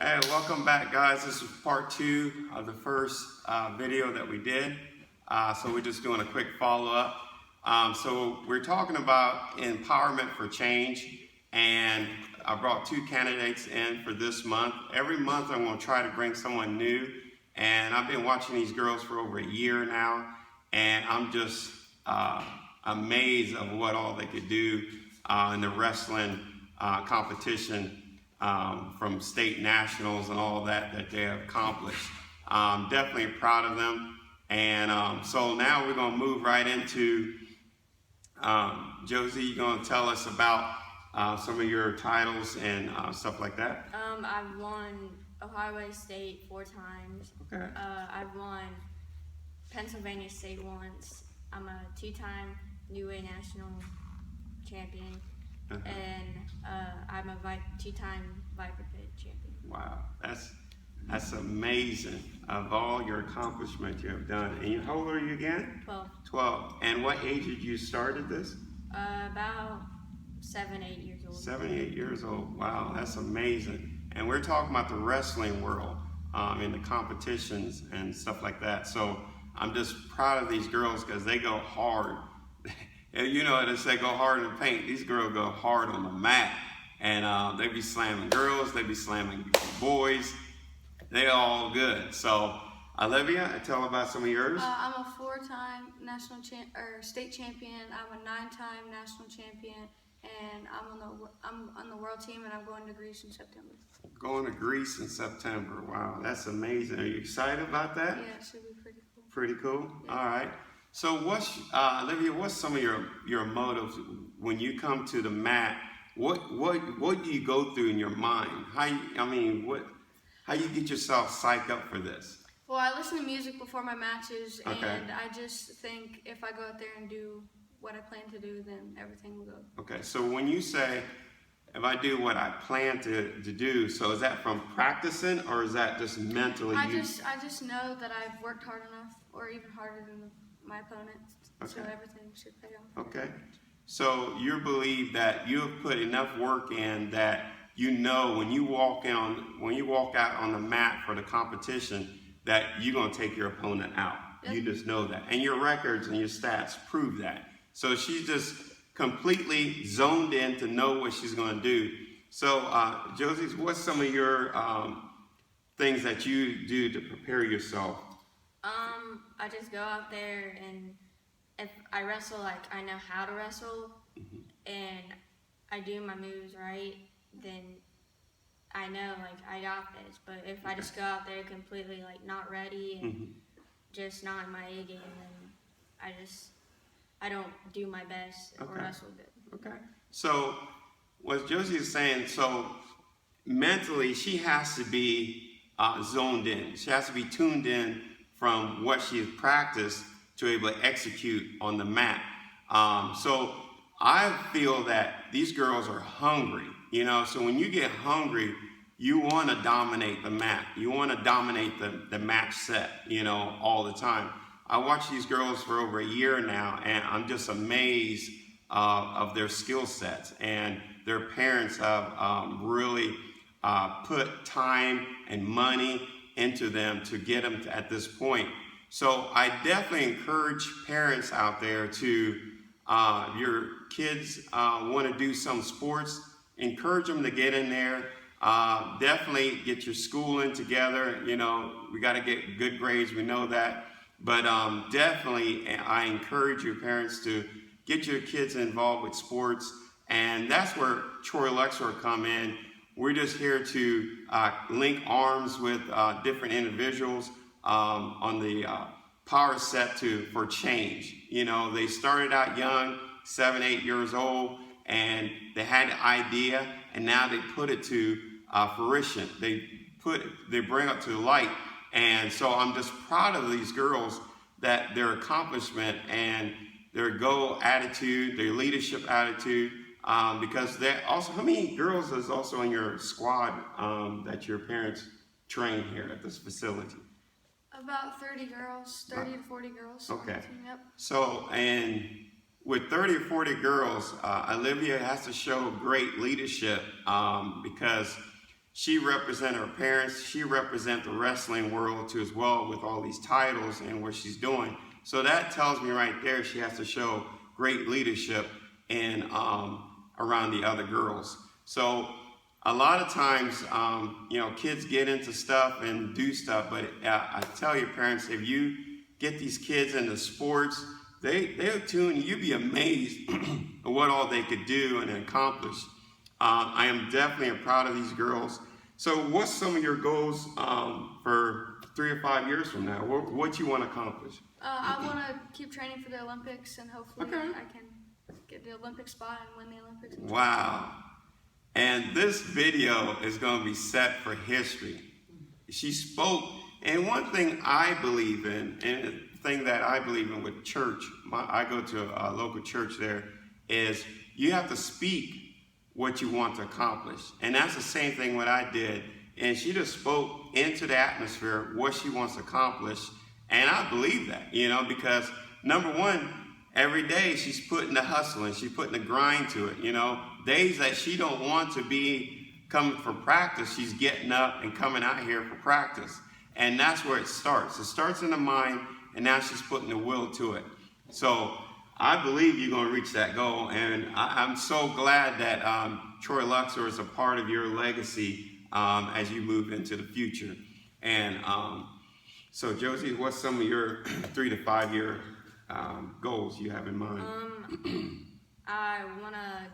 Hey, welcome back, guys. This is part two of the first video that we did. So we're just doing a quick follow-up. So we're talking about empowerment for change, and I brought two candidates in for this month. Every month I'm going to try to bring someone new, and I've been watching these girls for over a year now, and I'm just amazed of what all they could do in the wrestling competition. From state nationals and all that they have accomplished. Definitely proud of them. And so now we're going to move right into Josie. You're going to tell us about some of your titles and stuff like that. I've won Ohio State 4 times. Okay. I've won Pennsylvania State once. I'm a 2-time UA national champion. And I'm a 2-time Viper Pit champion. Wow, that's amazing. Of all your accomplishments you have done. And how old are you again? 12. 12. And what age did you started this? About 7, 8 years old. 7, 8 years old. Wow, that's amazing. And we're talking about the wrestling world, in the competitions and stuff like that. So I'm just proud of these girls because they go hard. You know, they say go hard in the paint. These girls go hard on the mat. And they be slamming girls, they be slamming boys. They all good. So, Olivia, tell about some of yours. I'm a 4-time state champion. I'm a 9-time national champion, and I'm on the world team, and I'm going to Greece in September. Going to Greece in September. Wow, that's amazing. Are you excited about that? Yeah, it should be pretty cool. Pretty cool. Yeah. All right. So, Olivia? What's some of your motives when you come to the mat? What do you go through in your mind? How you get yourself psyched up for this? Well, I listen to music before my matches, Okay. and I just think if I go out there and do what I plan to do, then everything will go. Okay, so when you say, if I do what I plan to do, so is that from practicing or is that just mentally? I just know that I've worked hard enough, or even harder than my opponent, so Okay. everything should pay off. Okay, so you believe that you have put enough work in that you know when you walk out on the mat for the competition that you're gonna take your opponent out. Yep. You just know that, and your records and your stats prove that. So she's just completely zoned in to know what she's gonna do. So Josie, what's some of your things that you do to prepare yourself? I just go out there, and if I wrestle, like I know how to wrestle, and I do my moves right, then I know like I got this. But if I just go out there completely like not ready and just not in my A game, then I don't do my best or wrestle good. Okay. So what Josie is saying, so mentally she has to be zoned in. She has to be tuned in from what she has practiced to be able to execute on the mat. So I feel that these girls are hungry, you know, so when you get hungry, you want to dominate the mat. You want to dominate the match set, you know, all the time. I watch these girls for over a year now, and I'm just amazed of their skill sets. And their parents have really put time and money into them to get them at this point. So I definitely encourage parents out there to, your kids want to do some sports, encourage them to get in there. Definitely get your schooling together. You know, we got to get good grades, we know that. But definitely I encourage your parents to get your kids involved with sports. And that's where Troy Luxor come in. We're just here to link arms with different individuals on the power set for change. You know, they started out young, 7, 8 years old, and they had an idea, and now they put it to fruition. They bring it to light. And so I'm just proud of these girls, that their accomplishment and their goal attitude, their leadership attitude, because they also, how many girls is also in your squad that your parents train here at this facility? About 30 girls, 30 to 40 girls. Okay. On the team, yep. So, and with 30 or 40 girls, Olivia has to show great leadership because she represents her parents. She represents the wrestling world too as well with all these titles and what she's doing. So that tells me right there she has to show great leadership and around the other girls. So a lot of times, kids get into stuff and do stuff, but I tell your parents, if you get these kids into sports, they'll tune. You'd be amazed at what all they could do and accomplish. I am definitely proud of these girls. So what's some of your goals for 3 or 5 years from now? What you want to accomplish? I want to keep training for the Olympics, and hopefully Okay. I can get the Olympic spot and win the Olympics. Wow. And this video is going to be set for history. She spoke, and one thing I believe in, and the thing that I believe in with church, I go to a local church there, is you have to speak what you want to accomplish. And that's the same thing what I did. And she just spoke into the atmosphere what she wants to accomplish. And I believe that, because number one, every day she's putting the hustle and she's putting the grind to it, Days that she don't want to be coming for practice, she's getting up and coming out here for practice. And that's where it starts. It starts in the mind, and now she's putting the will to it. So I believe you're going to reach that goal, and I'm so glad that Troy Luxor is a part of your legacy as you move into the future. And so Josie, what's some of your 3 to 5 year goals you have in mind? I want to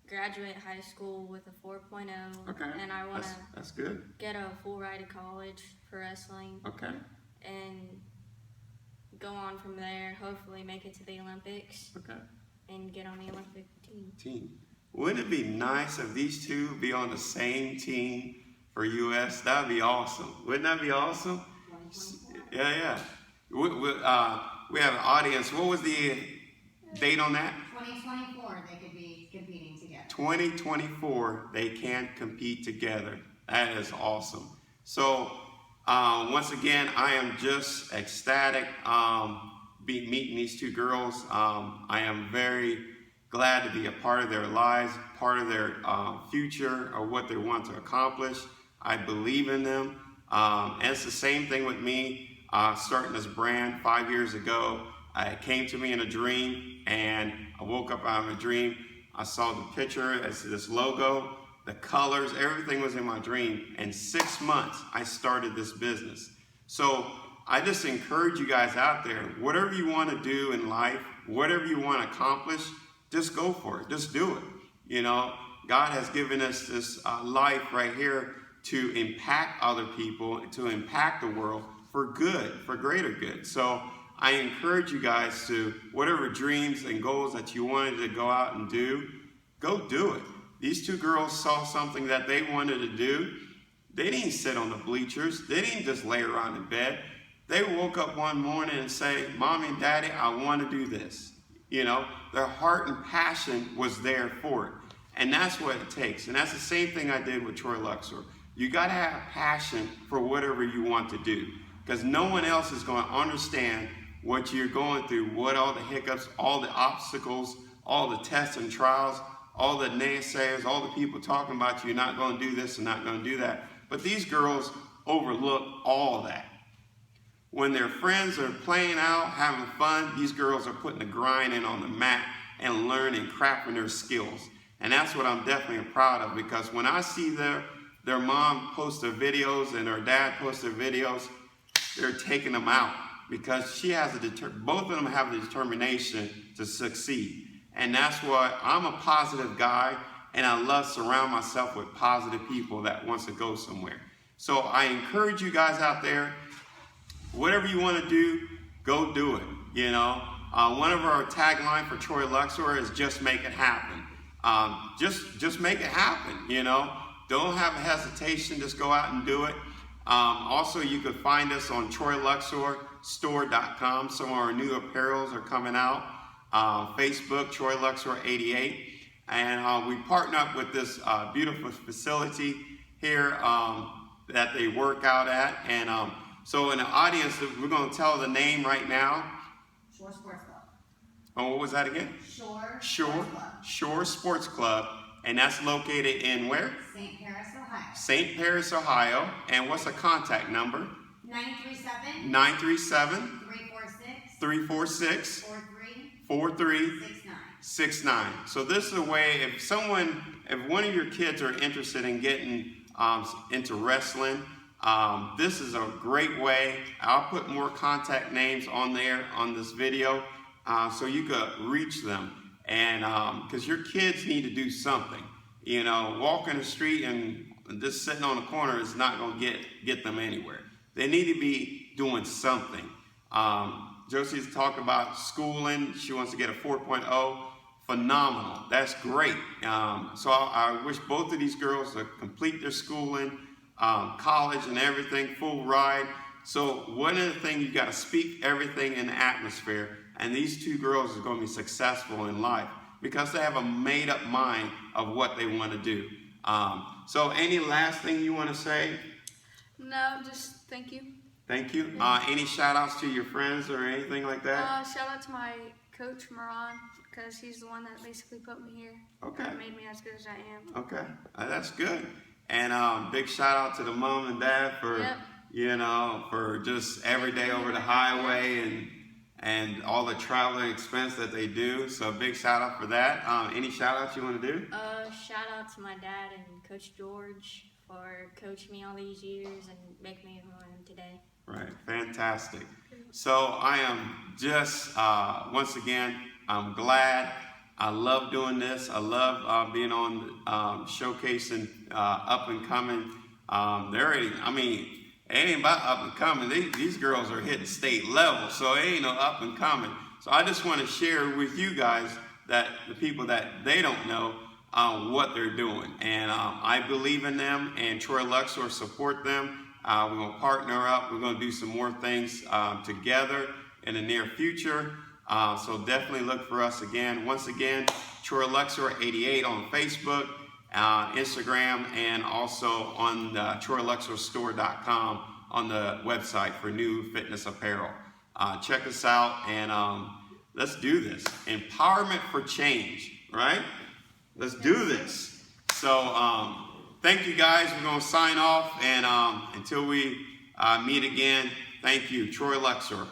graduate high school with a 4.0. Okay. And I want to that's good. get a full ride to college for wrestling. Okay. And go on from there, hopefully make it to the Olympics. Okay. And get on the Olympic team. Wouldn't it be nice if these two be on the same team for U.S.? That would be awesome. Wouldn't that be awesome? Yeah. We have an audience. What was the date on that? 2024, they could be competing together. 2024, they can compete together. That is awesome. So, once again, I am just ecstatic meeting these two girls. I am very glad to be a part of their lives, part of their future, or what they want to accomplish. I believe in them. And it's the same thing with me. Starting this brand 5 years ago, it came to me in a dream, and I woke up out of a dream. I saw the picture, it's this logo, the colors, everything was in my dream. In 6 months, I started this business. So I just encourage you guys out there, whatever you want to do in life, whatever you want to accomplish, just go for it. Just do it. God has given us this life right here to impact other people, to impact the world for good, for greater good. So I encourage you guys to, whatever dreams and goals that you wanted to go out and do, go do it. These two girls saw something that they wanted to do. They didn't sit on the bleachers. They didn't just lay around in bed. They woke up one morning and say, Mommy and Daddy, I want to do this. Their heart and passion was there for it. And that's what it takes. And that's the same thing I did with Troy Luxor. You got to have passion for whatever you want to do, because no one else is going to understand what you're going through, what all the hiccups, all the obstacles, all the tests and trials, all the naysayers, all the people talking about you're not going to do this and not going to do that. But these girls overlook all that. When their friends are playing out, having fun, these girls are putting the grind in on the mat and learning, crafting their skills. And that's what I'm definitely proud of, because when I see their mom post their videos and their dad post their videos, they're taking them out, because she has both of them have the determination to succeed. And that's why I'm a positive guy, and I love surround myself with positive people that wants to go somewhere. So I encourage you guys out there, whatever you want to do, go do it. One of our tagline for Troy Luxor is just make it happen. Just make it happen. Don't have a hesitation. Just go out and do it. Also, you can find us on TroyLuxorStore.com. Some of our new apparels are coming out. Facebook, Troy Luxor 88. And we partner up with this beautiful facility here that they work out at. And so in the audience, we're going to tell the name right now. Shore Sports Club. Oh, what was that again? Shore Shore Sports Club. And that's located in where? St. Paris, Ohio. St. Paris, Ohio. And what's a contact number? 937 937 346 346 4369. 4369. So this is a way, if one of your kids are interested in getting into wrestling, this is a great way. I'll put more contact names on there on this video so you could reach them. And because your kids need to do something. You know, walking the street and just sitting on the corner is not going to get them anywhere. They need to be doing something. Josie's talked about schooling. She wants to get a 4.0. Phenomenal. That's great. So I wish both of these girls to complete their schooling, college and everything, full ride. So one of the things, you got to speak everything in the atmosphere. And these two girls are going to be successful in life because they have a made-up mind of what they want to do. So any last thing you want to say? No, just thank you. Thank you. Any shout-outs to your friends or anything like that? Shout out to my coach, Moran, because he's the one that basically put me here. Okay. That made me as good as I am. Okay, that's good. And big shout-out to the mom and dad for, Yep. you know, for just every day over the highway and all the traveling expense that they do. So big shout-out for that. Any shout-outs you want to do? Shout out to my dad and Coach George for coaching me all these years and making me who I am today. Right, fantastic. So I am just, once again, I'm glad. I love doing this. I love being on showcasing up and coming. They're already, I mean, it ain't about up and coming. These girls are hitting state level, so it ain't no up and coming. So I just want to share with you guys that the people that they don't know what they're doing. And I believe in them, and Troy Luxor support them. We're going to partner up. We're going to do some more things together in the near future. So definitely look for us again. Once again, Troy Luxor 88 on Facebook, Instagram, and also on TroyLuxorStore.com on the website for new fitness apparel. Check us out and let's do this. Empowerment for change, right? Let's do this. So thank you guys. We're going to sign off, and until we meet again, thank you. Troy Luxor.